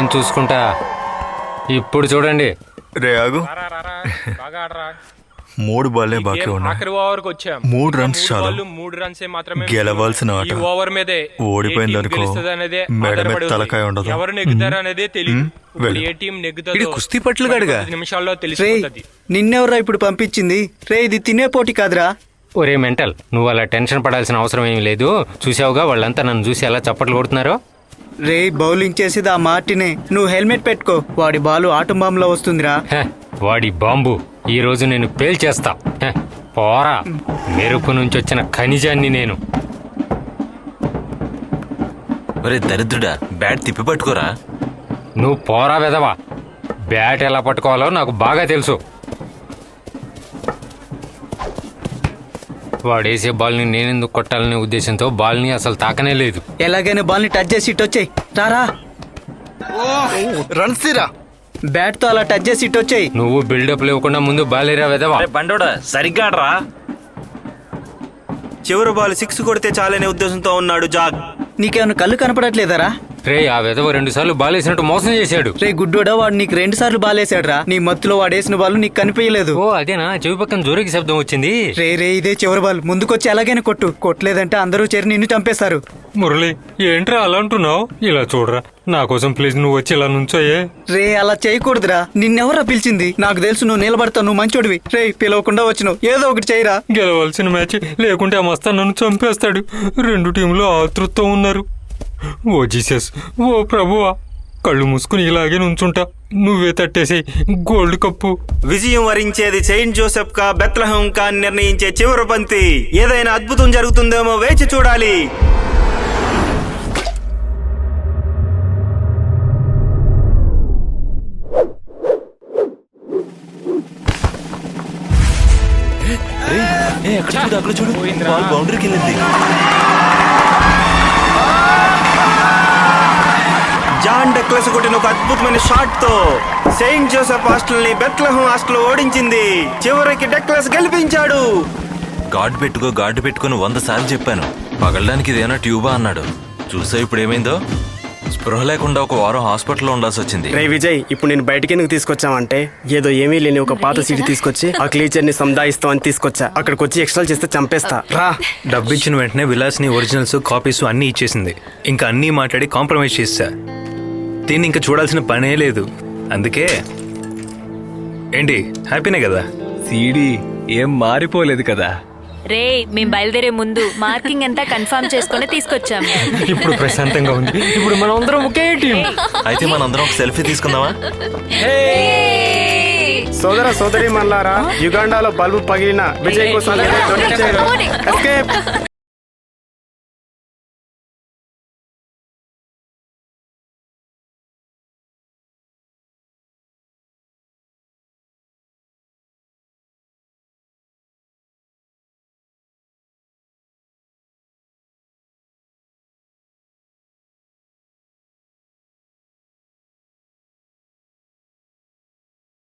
నేను చూసుకుంటా. ఇప్పుడు చూడండి. రే ఆగు. 3 బాలే బాకీ ఉన్నాయి. 3 రన్స్ చాలు. గెలవాల్సిన ఆట. ఓడిపోయిందనుకో మేడ మీద తలకాయ ఉండదు. కుస్తీ పట్లు గడుగా. నిన్నెవరా ఇప్పుడు పంపించింది? రే ఇది తినే పోటీ కాదురా. ఒరే మెంటల్, నువ్వు అలా టెన్షన్ పడాల్సిన అవసరం ఏమీ లేదు. చూసావుగా వాళ్ళంతా నన్ను చూసి ఎలా చప్పట్లు కొడుతున్నారో. రే బౌలింగ్ చేసేది ఆ మార్టినే. నువ్వు హెల్మెట్ పెట్టుకో. వాడి బాలు ఆటం బాంబులో వస్తుందిరా. వాడి బాంబు ఈ రోజు నేను పేల్చేస్తా. పోరా, మెరుపు నుంచి వచ్చిన ఖనిజాన్ని నేను. ఒరే దరిద్రుడా, బ్యాట్ తిప్పి పట్టుకోరా. నువ్వు పోరా వెదవా. బ్యాట్ ఎలా పట్టుకోవాలో నాకు బాగా తెలుసు. వాడేసే బాల్ని నేనెందుకు కొట్టాలనే ఉద్దేశంతో బాల్ని అసలు తాకనే లేదు. ఎలాగైనా బాల్ని టచ్ చేసి ఇటు వచ్చాయి. రారా, రన్స్ రా. బ్యాట్ తో అలా టచ్ చేసి ఇటు వచ్చాయి. నువ్వు బిల్డప్ లేకుండా ముందు బాలేరా వెదవా. బండోడా సరిగ్గా ఆడరా. చివరి బాల్ 6 కొడితే చాలనే ఉద్దేశంతో ఉన్నాడు జాగ్. నీకేమైనా కళ్ళు కనపడట్లేదరా? రే ఆ వెదవ 2 సార్లు బాలేసినట్టు మోసం చేశాడు. రే గుడ్డోడా, వాడు నీకు 2 సార్లు బాలేసాడు రా. నీ మత్తులో వాడేసిన బాల్ నీకు కనిపించలేదు. ఓ అదేనా, చెవి పక్కన జోరికి శబ్దం వచ్చింది. రే ఇదే చివరి బాల్. ముందుకొచ్చి ఎలాగైనా కొట్టు. కొట్టలేదంటే అందరూ చేరి నిన్ను చంపేస్తారు. మురళి ఏంట్రా అలా అంటున్నావు? ఇలా చూడరా, నా కోసం ప్లీజ్ నువ్వు వచ్చి ఇలా నుంచోయే. రే అలా చేయకూడదురా. నిన్నెవరా పిలిచింది? నాకు తెలుసు నువ్వు నిలబడతావు, నువ్వు మంచోడివి. రే పిలవకుండా వచ్చినావు, ఏదో ఒకటి చేయరా. గెలవాల్సిన మ్యాచ్, లేకుంటే ఆ మస్తా నన్ను చంపేస్తాడు. 2 టీంలు ఆతృతతో ఉన్నారు. ఓ జీసస్, ఓ ప్రభువా, కళ్ళు మూసుకుని ఇలాగే నుంచుంటా. నువ్వే తట్టేసి గోల్డ్ కప్పు. విజయం వరించేది సెయింట్ జోసెఫ్ కా బెత్లెహేం కా నిర్ణయించే చివరి బంతి. ఏదైనా అద్భుతం జరుగుతుందేమో, వేచి చూడాలి. అక్కడ చూడు, బాల్ బౌండరీకి వెళ్ళింది. జాన్ డక్లస్ కొట్టిన ఒక అద్భుతమైన షాట్ తో సెయింట్ జోసెఫ్ హాస్టల్ ని బెత్లెహేం హాస్టల్ ఓడించింది. చివరికి డక్లస్ గెలిపించాడు. గార్డు పెట్టుకొని 100 సార్లు చెప్పాను. పగలడానికి ఇదేనా ట్యూబా అన్నాడు. చూసా ఇప్పుడు ఏమైందో. స్పృహ లేకుండా 1 వారం హాస్పిటల్లో ఉండాల్సి వచ్చింది. రే విజయ్, ఇప్పుడు నేను బయటికి ఎందుకు తీసుకొచ్చావంటే, ఏదో ఏమీ లేని ఒక పాత సీడీ తీసుకొచ్చి ఆ క్లీచర్ ని సందాయిస్తామని తీసుకొచ్చా. అక్కడికి వచ్చి ఎక్స్ట్రా చేస్తే చంపేస్తా. రా. డబ్బిచ్చిన వెంటనే విలాస్ని ఒరిజినల్స్ కాపీస్ అన్నీ ఇచ్చేసింది. ఇంకా అన్నీ మాట్లాడి కాంప్రమైజ్ చేసా. దీన్ని ఇంకా చూడాల్సిన పనే లేదు. అందుకే ఏంటి, హ్యాపీనే కదా? సీడీ ఏం మారిపోలేదు కదా? రే మేం బయలుదేరే ముందు మార్కింగ్ అంతా కన్ఫర్మ్ చేసుకుని తీసుకొచ్చాము. ఇప్పుడు ప్రశాంతంగా ఉంది. ఇప్పుడు మనం అందరం ఒకే టీం. అయితే మనందరం ఒక సెల్ఫీ తీసుకుందామా? సోదరి మల్లారా, యుగాండాలో బల్బు పగిలిన విజయ్ కోసం ఏదో డొనేట్ చేయాలి. ఎస్కేప్.